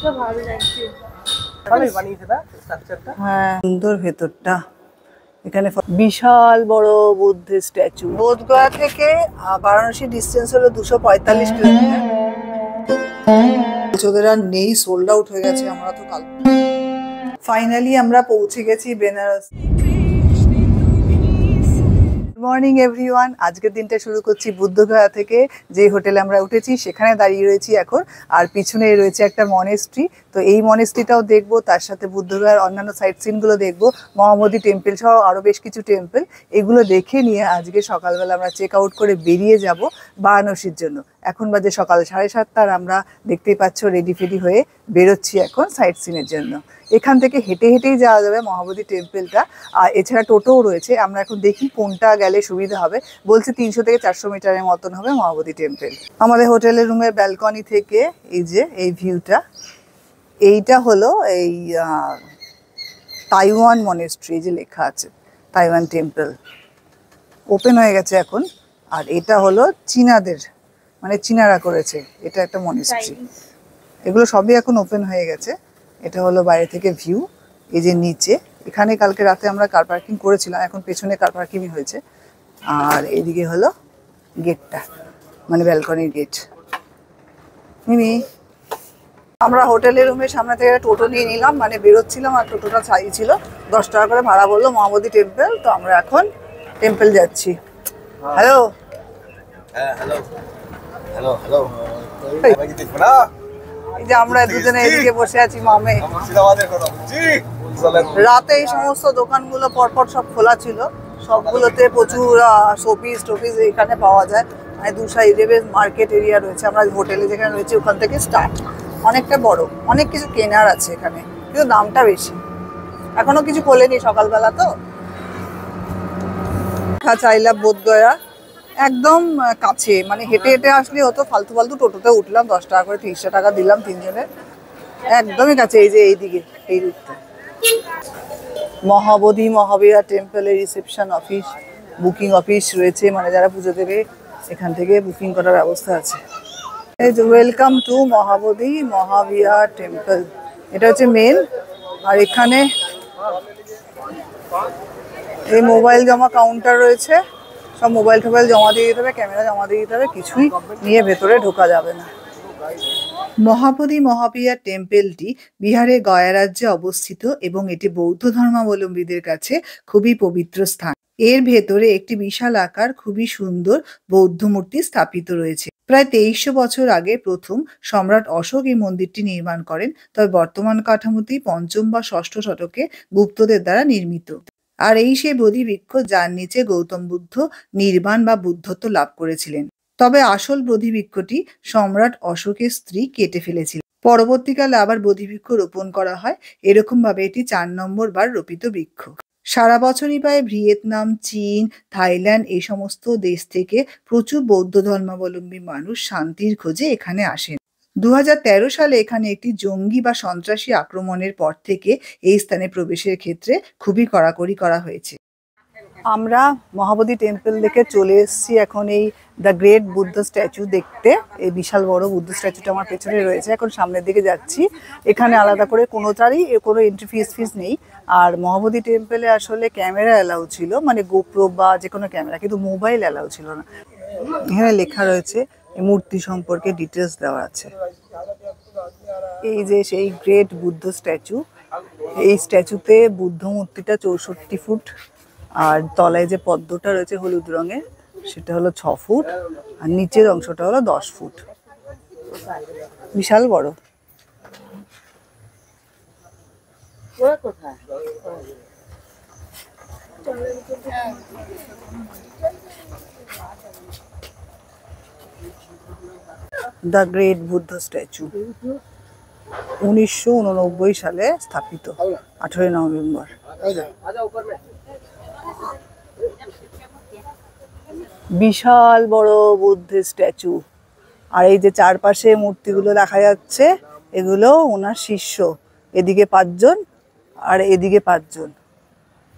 ভালো লাগছে। হ্যাঁ, সুন্দর ভেতরটা। এখানে বিশাল বড় বুদ্ধের স্ট্যাচু। বোধগয়া থেকে বারাণসী ডিস্টেন্স হলো 245 কিলোমিটার। ওদের আর নেই, সোল্ড আউট হয়ে গেছে। আমরা তো কাল ফাইনালি আমরা পৌঁছে গেছি বেনারস। Good morning everyone. আজকের দিনটা শুরু করছি বুদ্ধগয়া থেকে, যে হোটেলে আমরা উঠেছি সেখানে দাঁড়িয়ে রয়েছি এখন। আর পিছনে রয়েছে একটা মনেস্ট্রি, তো এই মনেস্ট্রিটাও দেখবো, তার সাথে বুদ্ধগয়ার অন্যান্য সাইট সিনগুলো দেখবো, মহাবোধি টেম্পল সহ আরও বেশ কিছু টেম্পল। এগুলো দেখে নিয়ে আজকে সকালবেলা আমরা চেক আউট করে বেরিয়ে যাব বারাণসীর জন্য। এখন বাজে সকাল 7:30, আর আমরা দেখতেই পাচ্ছ রেডি ফেডি হয়ে বেরোচ্ছি এখন সাইট সিনের জন্য। এখান থেকে হেঁটে হেঁটেই যাওয়া যাবে মহাবোধি টেম্পলটা, আর এছাড়া টোটোও রয়েছে। আমরা এখন দেখি কোনটা গেলে সুবিধা হবে। বলছে 300 থেকে 400 মিটারের মতন হবে মহাবোধি টেম্পল। আমাদের হোটেলের রুমের ব্যালকনি থেকে এই যে এই ভিউটা, এইটা হলো এই তাইওয়ান মনেস্ট্রি, যে লেখা আছে তাইওয়ান টেম্পল। ওপেন হয়ে গেছে এখন। আর এটা হলো চীনাদের, মানে চীনারা করেছে, এটা একটা মনেস্ট্রি। এগুলো সবই এখন ওপেন হয়ে গেছে। এটা হলো বাইরে থেকে ভিউ। এই যে নিচে, এখানে কালকে রাতে আমরা কার পার্কিং করেছিলাম, এখন পেছনে কার পার্কিংই হয়েছে। আর এইদিকে হলো গেটটা, মানে ব্যালকনির গেট। মিমি, আমরা হোটেলের রুমের সামনে থেকে টোটো নিয়ে নিলাম, মানে বেরোচ্ছিলাম, আর টোটোটা চাইছিল 10 টাকা করে ভাড়া বললো মহাবোধি টেম্পল। তো আমরা এখন টেম্পল যাচ্ছি। Hello hello hello hello. এই যে আমরা দুজনে এদিকে বসে আছি মামে। রাতে এই সমস্ত দোকানগুলো পরপর সব খোলা ছিল, সবগুলোতে প্রচুর শোপিস টোপিস এখানে পাওয়া যায়। মানে দু সাইডে বেশ মার্কেট এরিয়া রয়েছে। আমরা হোটেলে যেখানে রয়েছে ওখান থেকে স্টার্ট, অনেকটা বড়, অনেক কিছু কেনার আছে এখানে, কিন্তু দামটা বেশি। এখনো কিছু খোলেনি, সকালবেলা তো। চাইলা বোধগয়া একদম কাছে, মানে হেঁটে হেঁটে আসলে হতো, ফালতু ফালতু টোটোতে উঠলাম, 10 টাকা করে 30 টাকা দিলাম তিনজনের। একদমই কাছে, এই যে এইদিকে এই রুটটা। মহাবোধি মহাবীরা টেম্পলের রিসেপশন অফিস, বুকিং অফিস রয়েছে, মানে যারা পুজো দেবে এখান থেকে বুকিং করার ব্যবস্থা আছে। এই যে welcome to Mahabodhi Mahavira temple, এটা হচ্ছে মেন। আর এখানে এই মোবাইল জমা কাউন্টার রয়েছে, সব মোবাইল টোবাইল জমা দিয়ে দিতে হবে, ক্যামেরা জমা দিয়ে দিতে হবে, কিছুই নিয়ে ভেতরে ঢোকা যাবে না। মহাবোধি মহাবীরা টেম্পলটি বিহারের গয়া রাজ্যে অবস্থিত এবং এটি বৌদ্ধ ধর্মাবলম্বীদের কাছে খুবই পবিত্র স্থান। এর ভেতরে একটি বিশাল আকার খুবই সুন্দর বৌদ্ধ মূর্তি স্থাপিত রয়েছে। প্রায় 2300 বছর আগে প্রথম সম্রাট অশোক এই মন্দিরটি নির্মাণ করেন, তবে বর্তমান কাঠামোটি 5ম বা 6ষ্ঠ শতকে গুপ্তদের দ্বারা নির্মিত। আর এই সেই বোধিবৃক্ষ যার নিচে গৌতম বুদ্ধ নির্বাণ বা বুদ্ধত্ব লাভ করেছিলেন। তবে আসল বোধিবৃক্ষটি সম্রাট অশোকের স্ত্রী কেটে ফেলেছিলেন। পরবর্তীকালে আবার বোধিবৃক্ষ রোপণ করা হয়। এরকম ভাবে এটি 4 নম্বর বার রোপিত বৃক্ষ। সারা বছরই প্রায় ভিয়েতনাম, চীন, থাইল্যান্ড এই সমস্ত দেশ থেকে প্রচুর বৌদ্ধ ধর্মাবলম্বী মানুষ শান্তির খোঁজে এখানে আসেন। 2013 সালে এখানে একটি জঙ্গি বা সন্ত্রাসী আক্রমণের পর থেকে এই স্থানে প্রবেশের ক্ষেত্রে খুবই কড়াকড়ি করা হয়েছে। আমরা মহাবোধি টেম্পল দেখে চলে এসেছি এখন এই দ্য গ্রেট বুদ্ধ স্ট্যাচু দেখতে। এই বিশাল বড় বুদ্ধ স্ট্যাচুটা আমার পেছনে রয়েছে, এখন সামনের দিকে যাচ্ছি। এখানে আলাদা করে কোনোটারই কোনো এন্ট্রি ফিস নেই। আর মহাবোধি টেম্পলে আসলে ক্যামেরা অ্যালাউ ছিল, মানে গোপ্রো বা যে কোনো ক্যামেরা, কিন্তু মোবাইল অ্যালাউ ছিল না। এখানে লেখা রয়েছে এই মূর্তি সম্পর্কে ডিটেলস দেওয়া আছে। এই যে সেই গ্রেট বুদ্ধ স্ট্যাচু, এই স্ট্যাচুতে বুদ্ধ মূর্তিটা 64 ফুট, আর তলায় যে পদ্মটা রয়েছে হলুদ রঙের সেটা হলো 6 ফুট, আর নিচের অংশটা হলো 10 ফুট। বিশাল বড়। দ্য গ্রেট বুদ্ধ স্ট্যাচু 1989 সালে স্থাপিত, 18 নভেম্বর। বিশাল বড় বুদ্ধের স্ট্যাচু। আর এই যে চারপাশে মূর্তিগুলো দেখা যাচ্ছে, এগুলো ওনার শিষ্য। এদিকে 5 জন আর এদিকে 5 জন,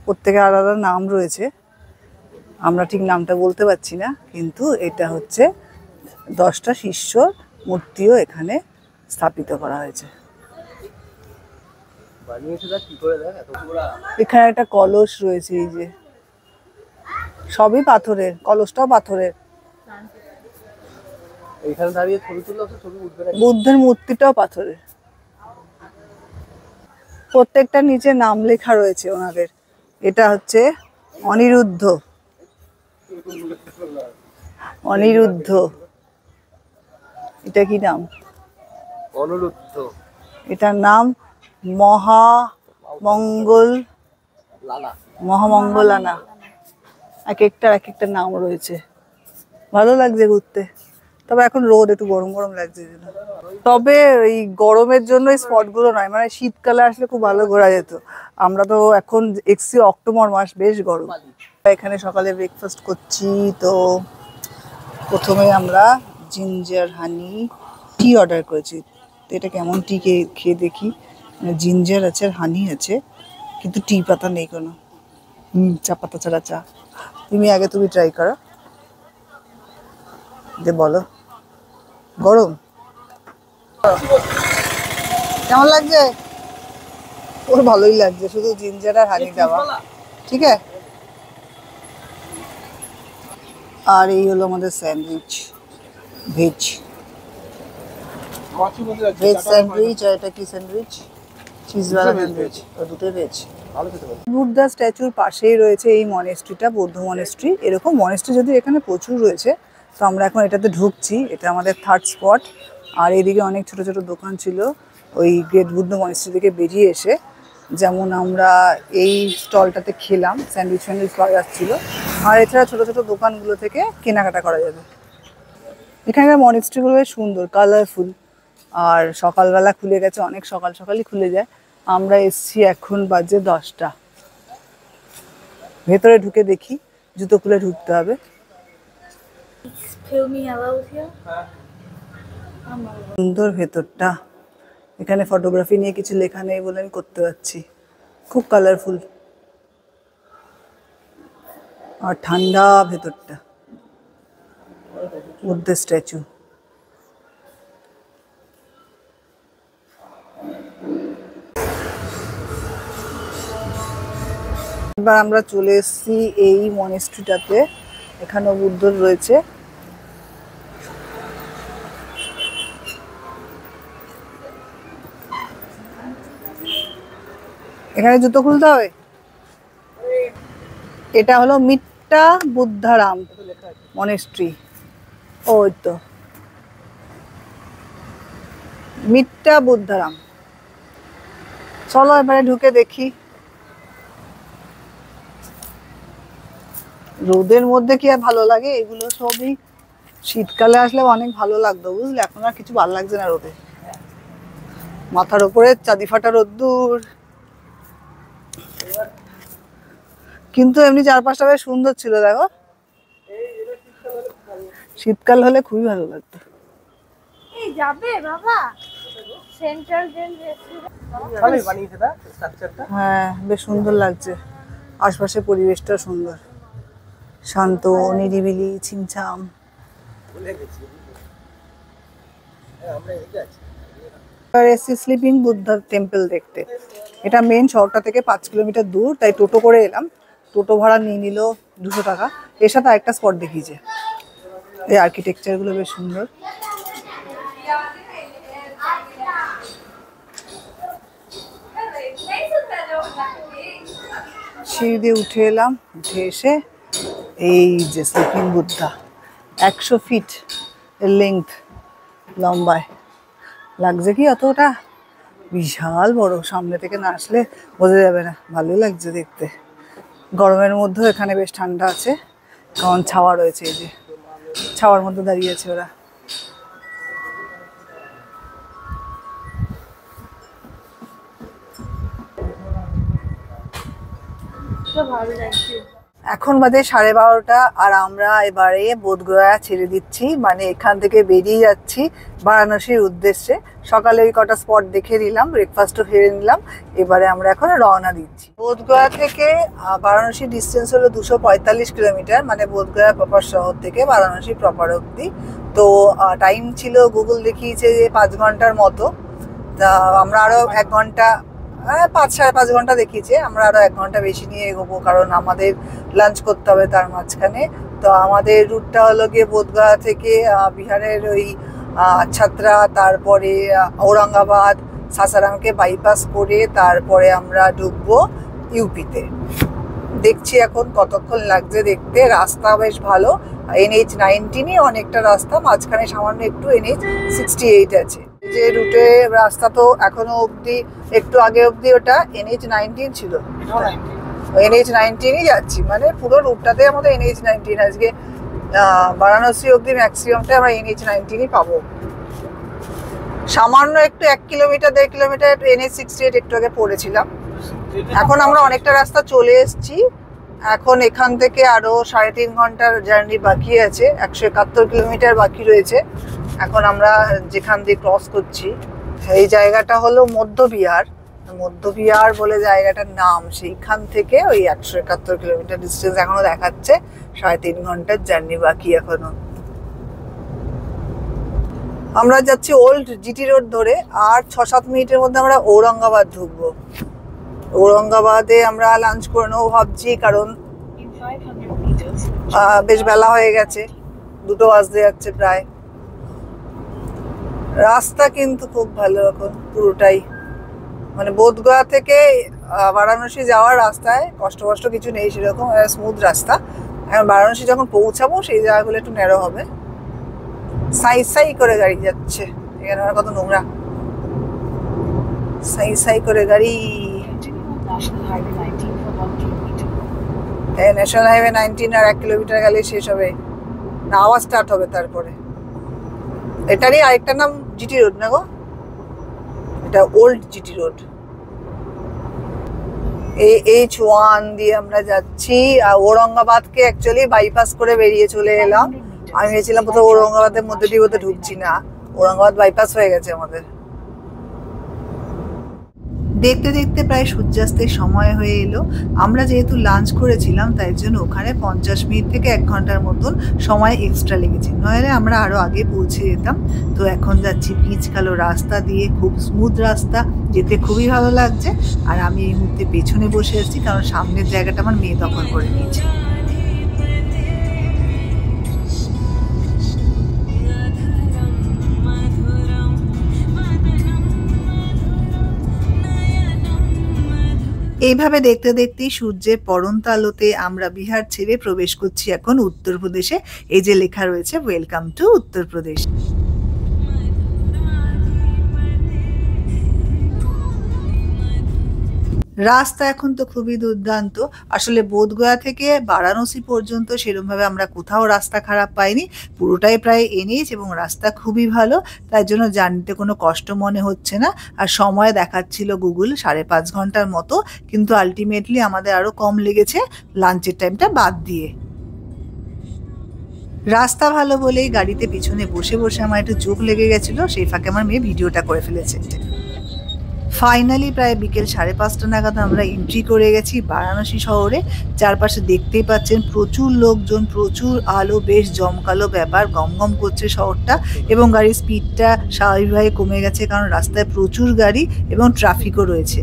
প্রত্যেকের আলাদা নাম রয়েছে, আমরা ঠিক নামটা বলতে পারছি না। কিন্তু এটা হচ্ছে 10টা শিষ্য মূর্তিও এখানে স্থাপিত করা হয়েছে। এখানে একটা কলস রয়েছে, এই যে সবই পাথরের, কলসটাও পাথরের। এইখানে দাঁড়িয়ে ছবি তুললে ছবি উঠবে না। বুদ্ধের মূর্তিটাও পাথরের। প্রত্যেকটা নিচে নাম লেখা রয়েছে ওনাদের। এটা হচ্ছে অনিরুদ্ধ, অনিরুদ্ধ। এটা কি নাম? অনুরুদ্ধ। এটার নাম মহামঙ্গল, লালা, মহামঙ্গলানা। এক একটা নাম রয়েছে। ভালো লাগছে ঘুরতে, তবে এখন রোদ, একটু গরম গরম লাগছে। তবে এই গরমের জন্য এই স্পটগুলো নয়, মানে শীতকালে আসলে খুব ভালো ঘোরা যেত। আমরা তো এখন এসছি অক্টোবর মাস, বেশ গরম। এখানে সকালে ব্রেকফাস্ট করছি। তো প্রথমে আমরা জিঞ্জার হানি টি অর্ডার করেছি। তো এটা কেমন টি খেয়ে দেখি। জিঞ্জার আছে আর হানি আছে, কিন্তু টি পাতা নেই কোনো। চা পাতা ছাড়া চা। তুমি ট্রাই করো, যে বলো গরম কেমন লাগছে? ওর ভালোই লাগছে, শুধু জিঞ্জার আর হানি দেওয়া। ঠিক আছে। আর এই হলো আমাদের স্যান্ডউইচ, ভেজ স্যান্ডউইচ। আর এটা কি স্যান্ডউইচ? চিজওয়ালা স্যান্ডউইচ। দুটো ভেজ। বুদ্ধা স্ট্যাচুর পাশেই রয়েছে এই মনেস্ট্রিটা, বৌদ্ধ মনেস্ট্রি। এরকম মনেস্ট্রি যদি এখানে প্রচুর রয়েছে। তো আমরা এখন এটাতে ঢুকছি, এটা আমাদের থার্ড স্পট। আর এদিকে অনেক ছোট ছোট দোকান ছিল ওই গ্রেট বুদ্ধ মনেস্ট্রি থেকে বেরিয়ে এসে। যেমন আমরা এই স্টলটাতে খেলাম, স্যান্ডউইচ পাওয়া যাচ্ছিলো। আর এছাড়া ছোট ছোট দোকানগুলো থেকে কেনাকাটা করা যাবে। এখানকার মনেস্ট্রিগুলো বেশ সুন্দর, কালারফুল। আর সকালবেলা খুলে গেছে, অনেক সকাল সকালই খুলে যায়। আমরা এসছি এখন বাজে 10টা। ভেতরে ঢুকে দেখি, জুতো খুলে ঢুকতে হবে। সুন্দর ভেতরটা। এখানে ফটোগ্রাফি নিয়ে কিছু লেখা নেই বলে আমি করতে পারছি। খুব কালারফুল আর ঠান্ডা ভেতরটা। বুদ্ধের স্ট্যাচু। এবার আমরা চলে এসেছি এই মনেস্ট্রিটাতে। এখানেও বুদ্ধ রয়েছে। এখানে জুতো খুলতে হবে। এটা হলো মিট্টা বুদ্ধারাম মনেস্ট্রি। ওই তো মিট্টা বুদ্ধারাম। চলো এবারে ঢুকে দেখি। রোদের মধ্যে কি আর ভালো লাগে? এগুলো সবই শীতকালে আসলে অনেক ভালো লাগতো, বুঝলে? এখন আর কিছু ভালো লাগছে না রোদে। মাথার উপরে চাঁদি ফাটা রোদ্দুর, কিন্তু এমনি চারপাশটা বেশ সুন্দর ছিল। দেখো, শীতকাল হলে খুবই ভালো লাগতো। হ্যাঁ, বেশ সুন্দর লাগছে। আশপাশের পরিবেশটা সুন্দর, শান্ত, নিরিবিলি, ছিমছাম। এসছি স্লিপিং বুদ্ধা টেম্পল দেখতে। এটা মেন শহরটা থেকে 5 কিলোমিটার দূর, তাই টোটো করে এলাম। টোটো ভাড়া নিয়ে নিল 200 টাকা। এর সাথে আরেকটা স্পট দেখিয়েছে। এই আর্কিটেকচারগুলো বেশ সুন্দর। সিঁড়ি দিয়ে উঠে এলাম। উঠে এসে এই যে স্লিপিং বুদ্ধা, 100 ফিট এর লেংথ, লম্বায়। লাগছে কি অতটা? বিশাল বড়, সামনে থেকে না আসলে বোঝা যাবে না। ভালোই লাগছে দেখতে। গরমের মধ্যেও এখানে বেশ ঠান্ডা আছে, কারণ ছাওয়া রয়েছে। এই যে ছাওয়ার মধ্যে দাঁড়িয়ে আছে ওরা। এখন বাজে 12:30, আর আমরা এবারে বোধগয়া ছেড়ে দিচ্ছি, মানে এখান থেকে বেরিয়ে যাচ্ছি বারাণসীর উদ্দেশ্যে। সকালে ওই কটা স্পট দেখে নিলাম, ব্রেকফাস্টও সেরে নিলাম। এবারে আমরা এখন রওনা দিচ্ছি। বোধগয়া থেকে বারাণসী ডিস্টেন্স হলো 245 কিলোমিটার, মানে বোধগয়া প্রপার শহর থেকে বারাণসী প্রপার অব্দি। তো টাইম ছিল, গুগল দেখিয়েছে যে 5 ঘন্টার মতো। তা আমরা আরও 1 ঘন্টা 5-5.5 ঘন্টা দেখিয়েছে। আমরা আরো 1 ঘন্টা বেশি নিয়ে এগোবো, কারণ আমাদের লাঞ্চ করতে হবে তার মাঝখানে। তো আমাদের রুটটা হলো গিয়ে বোধগয়া থেকে বিহারের ওই ছাত্রা, তারপরে ঔরঙ্গাবাদ, সাসারামকে বাইপাস করে তারপরে আমরা ঢুকবো ইউপিতে। দেখছি এখন কতক্ষণ লাগছে দেখতে। রাস্তা বেশ ভালো, NH-19 অনেকটা রাস্তা, মাঝখানে সামান্য একটু NH-68 আছে। যে রুটে রাস্তা তো এখনো অবধি, একটু আগে অবধি ওটা NH-19 ছিল, NH-19ই যাচ্ছি, মানে পুরো রুটটাতে আমাদের NH-19। আজকে বারাণসী অবধি ম্যাক্সিমামটা আমরা NH-19ই পাবো। সামান্য একটু 1 কিলোমিটার 1.5 কিলোমিটার NH-68 একটু আগে পড়েছিলাম। এখন আমরা অনেকটা রাস্তা চলে এসেছি। এখন এখান থেকে আরো 3.5 ঘন্টার জার্নি বাকি আছে, 171 কিলোমিটার বাকি রয়েছে। এখন আমরা যেখান দিয়ে ক্রস করছি এই জায়গাটা হলো মধ্যবিহার, মধ্যবিহার বলে জায়গাটার নাম। সেইখান থেকে ওই 171 কিলোমিটার ডিস্টেন্স এখনো দেখাচ্ছে, 3.5 ঘন্টার জার্নি বাকি এখনো। আমরা যাচ্ছি ওল্ড জিটি রোড ধরে, আর 6-7 মিনিটের মধ্যে আমরা ঔরঙ্গাবাদ ঢুকবো। ঔরঙ্গাবাদে আমরা লাঞ্চ করে নেবো ভাবছি, কারণ বেশ বেলা হয়ে গেছে, 2টো বাজতে যাচ্ছে প্রায়। রাস্তা কিন্তু খুব ভালো এখন পুরোটাই, মানে বোধগয়া থেকে বারাণসী যাওয়ার রাস্তায় কষ্ট কিছু নেই সেরকম, স্মুথ রাস্তা। এখন বারাণসী যখন পৌঁছাবো সেই জায়গাগুলো একটু ন্যারো হবে। সাই করে গাড়ি যাচ্ছে, এখানে আর কত নোংরা, সাই করে গাড়ি। ন্যাশনাল হাইওয়ে 19 আর 1 কিলোমিটার গেলে শেষ হবে না, আওয়াজ স্টার্ট হবে। তারপরে এটারই আরেকটা নাম জিটি রোড না গো, এটা ওল্ড জিটি রোড। H1 দিয়ে আমরা যাচ্ছি। আর ঔরঙ্গাবাদকে অ্যাকচুয়ালি বাইপাস করে বেরিয়ে চলে এলাম। আমি ভেবেছিলাম কোথাও ঔরঙ্গাবাদের মধ্যে দিয়ে বোধহয় ঢুকছি না, ঔরঙ্গাবাদ বাইপাস হয়ে গেছে আমাদের। দেখতে দেখতে প্রায় সূর্যাস্তের সময় হয়ে এলো। আমরা যেহেতু লাঞ্চ করেছিলাম তাই জন্য ওখানে 50 মিনিট থেকে 1 ঘন্টার মতন সময় এক্সট্রা লেগেছে, নইলে আমরা আরো আগে পৌঁছে যেতাম। তো এখন যাচ্ছি পিচ কালো রাস্তা দিয়ে, খুব স্মুথ রাস্তা, যেতে খুবই ভালো লাগছে। আর আমি এই মুহূর্তে পেছনে বসে আছি, কারণ সামনের জায়গাটা আমার মেয়ে দখল করে নিয়েছে। এইভাবে দেখতে দেখতেই সূর্যের পড়ন্ত আলোতে আমরা বিহার ছেড়ে প্রবেশ করছি এখন উত্তরপ্রদেশে। এই যে লেখা রয়েছে ওয়েলকাম টু উত্তরপ্রদেশ। রাস্তা এখন তো খুবই দুর্দান্ত। আসলে বোধগয়া থেকে বারাণসী পর্যন্ত সেরকমভাবে আমরা কোথাও রাস্তা খারাপ পাইনি, পুরোটাই প্রায় NH এবং রাস্তা খুবই ভালো, তাই জন্য জার্নিতে কোনো কষ্ট মনে হচ্ছে না। আর সময় দেখাচ্ছিল গুগল 5.5 ঘন্টার মতো, কিন্তু আলটিমেটলি আমাদের আরো কম লেগেছে লাঞ্চের টাইমটা বাদ দিয়ে। রাস্তা ভালো বলেই গাড়িতে পিছনে বসে বসে আমার একটু চোখ লেগে গেছিল, সেই ফাঁকে আমার মেয়ে ভিডিওটা করে ফেলেছে। ফাইনালি প্রায় বিকেল 5:30 নাগাদ আমরা এন্ট্রি করে গেছি বারাণসী শহরে। চারপাশে দেখতেই পাচ্ছেন প্রচুর লোকজন, প্রচুর আলো, বেশ জমকালো ব্যাপার, গমগম করছে শহরটা। এবং গাড়ির স্পিডটা স্বাভাবিকভাবে কমে গেছে, কারণ রাস্তায় প্রচুর গাড়ি এবং ট্রাফিকও রয়েছে।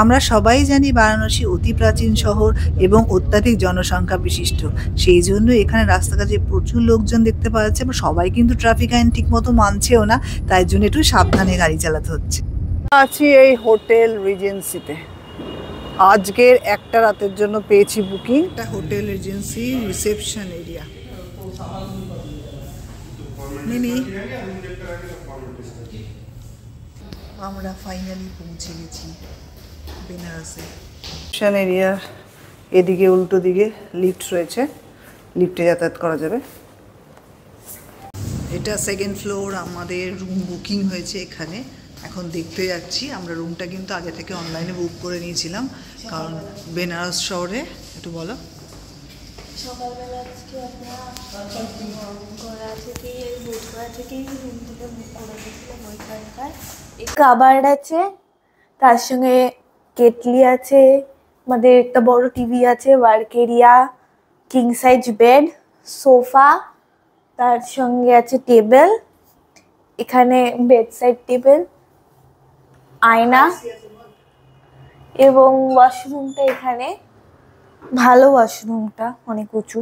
আমরা সবাই জানি বারাণসী অতি প্রাচীন শহর এবং অত্যাধিক জনসংখ্যা বিশিষ্ট, সেই জন্য এখানে রাস্তাঘাটে প্রচুর লোকজন দেখতে পাওয়া যাচ্ছে। এবং সবাই কিন্তু ট্রাফিক আইন ঠিক মতো মানছেও না, তাই জন্য একটু সাবধানে গাড়ি চালাতে হচ্ছে। আছি এই হোটেল রিজেন্সিতে, আজকের একটা রাতের জন্য পেয়েছি বুকিং। এটা hotel regency reception area. Mini আমরা ফাইনালি পৌঁছে গেছি বেনারসে। রিসেপশন এরিয়ার এদিকে উল্টো দিকে লিফট রয়েছে, লিফটে যাতায়াত করা যাবে। এটা 2nd ফ্লোর, আমাদের রুম বুকিং হয়েছে এখানে, এখন দেখতে যাচ্ছি। আমরা রুমটা কিন্তু আগে থেকে অনলাইনে বুক করে নিয়েছিলাম, কারণ বেনারস শহরে। একটু বলো। সকালবেলা আজকে আমরা থেকেই রুম থেকে বুক করে দিয়েছিলাম। ওইখানকার কাবার্ড আছে, তার সঙ্গে কেটলি আছে, আমাদের একটা বড় টিভি আছে, work area, king size bed, sofa, তার সঙ্গে আছে টেবিল, এখানে বেড সাইড টেবিল, আয়না, এবং ওয়াশরুমটা এখানে ভালো, ওয়াশরুমটা অনেক উঁচু,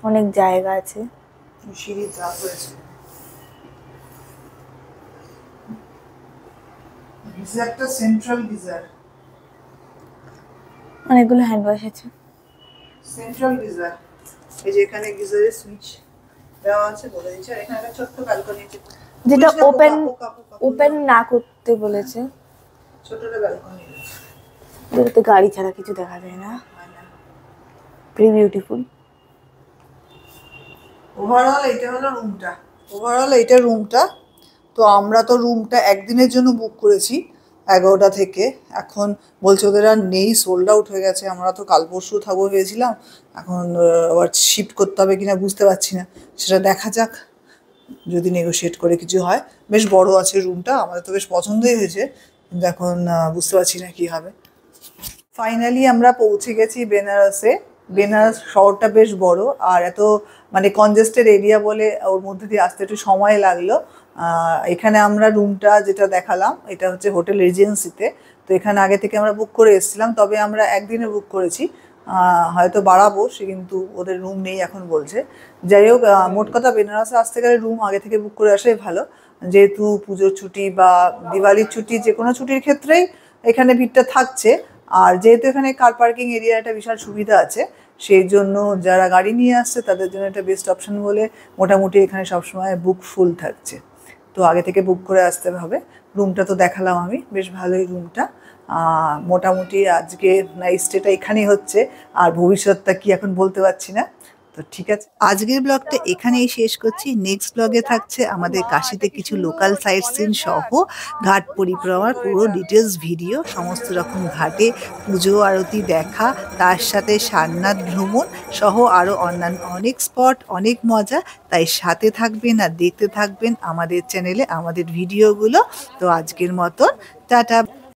অনেক জায়গা আছে। সিঁড়ির ধাপ রয়েছে। গিজারটা সেন্ট্রাল গিজার, অনেকগুলো হ্যান্ড ওয়াশ আছে। সেন্ট্রাল গিজার, এই যে এখানে গিজারের সুইচ দেওয়া আছে বলে দিচ্ছে। আর এখানে একটা ছোট্ট ব্যালকনি আছে, যেটা বলিস না, ওপেন পোকা, ওপেন না করতে বলেছে। ছোটটা ব্যালকনি যেটাতে গাড়ি ছাড়া কিছু দেখা যায় না। Very beautiful. ওভারঅল এটা হলো রুমটা, ওভারঅল এইটা রুমটা। তো আমরা তো রুমটা একদিনের জন্য বুক করেছি 11টা থেকে। এখন বলছে ওদের আর নেই, সোল্ড আউট হয়ে গেছে। আমরা তো কাল পরশু থাকবো ভেবেছিলাম, এখন আবার শিফট করতে হবে কিনা বুঝতে পারছি না, সেটা দেখা যাক যদি নেগোশিয়েট করে কিছু হয়। বেশ বড় আছে রুমটা, আমাদের তো বেশ পছন্দই হয়েছে, কিন্তু এখন বুঝতে পারছি না কী হবে। ফাইনালি আমরা পৌঁছে গেছি বেনারসে। বেনারস শহরটা বেশ বড়, আর এত মানে কনজেস্টেড এরিয়া বলে ওর মধ্যে দিয়ে আসতে একটু সময় লাগলো। এখানে আমরা রুমটা যেটা দেখালাম, এটা হচ্ছে হোটেল রিজেন্সিতে। তো এখানে আগে থেকে আমরা বুক করে এসেছিলাম, তবে আমরা একদিনে বুক করেছি, হয়তো বাড়াবো, সে কিন্তু ওদের রুম নেই এখন বলছে। যাই হোক, মোট কথা বেনারসে আসতে গেলে রুম আগে থেকে বুক করে আসাই ভালো, যেহেতু পুজোর ছুটি বা দিওয়ালির ছুটি, যে কোনো ছুটির ক্ষেত্রেই এখানে ভিড়টা থাকছে। আর যেহেতু এখানে কার পার্কিং এরিয়া একটা বিশাল সুবিধা আছে, সেই জন্য যারা গাড়ি নিয়ে আসছে তাদের জন্য একটা বেস্ট অপশন বলে মোটামুটি এখানে সবসময় বুক ফুল থাকছে। তো আগে থেকে বুক করে আসতে হবে। রুমটা তো দেখালাম আমি, বেশ ভালোই রুমটা। মোটামুটি আজকে নাইট স্টেটা এখানেই হচ্ছে, আর ভবিষ্যৎটা কি এখন বলতে পারছি না। তো ঠিক আছে, আজকের ব্লগটা এখানেই শেষ করছি। নেক্সট ব্লগে থাকছে আমাদের কাশিতে কিছু লোকাল সাইট সিন সহ ঘাট পরিক্রমার পুরো ডিটেলস ভিডিও, সমস্ত রকম ঘাটে পুজো আরতি দেখা, তার সাথে সারনাথ ভ্রমণ সহ আরও অন্যান্য অনেক স্পট, অনেক মজা। তাই সাথে থাকবেন আর দেখতে থাকবেন আমাদের চ্যানেলে আমাদের ভিডিওগুলো। তো আজকের মতন টাটা।